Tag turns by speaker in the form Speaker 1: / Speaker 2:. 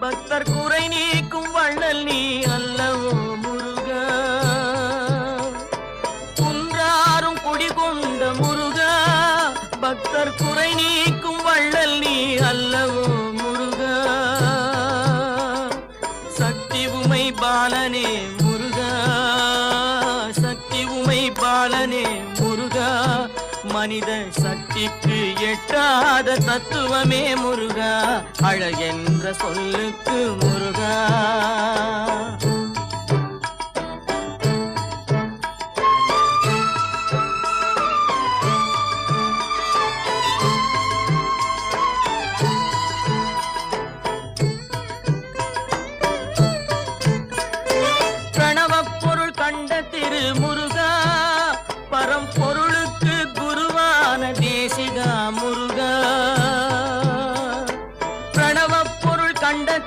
Speaker 1: பக்தர் குறை நீக்கும் வள்ளல் நீ அல்லவோ முருகா, குன்றாரும் குடிகொண்ட முருகா, பக்தர் குறை நீக்கும் வள்ளல் நீ அல்லவோ முருகா, சக்தி உமை பாலனே முருகா, சக்தி உமை பாலனே முருகா, மனித சக்திக்கு எட்டாத தத்துவமே முருகா, அழகென்ற சொல்லுக்கு முருகா. பிரணவப் பொருள் கண்ட திரு முருகா,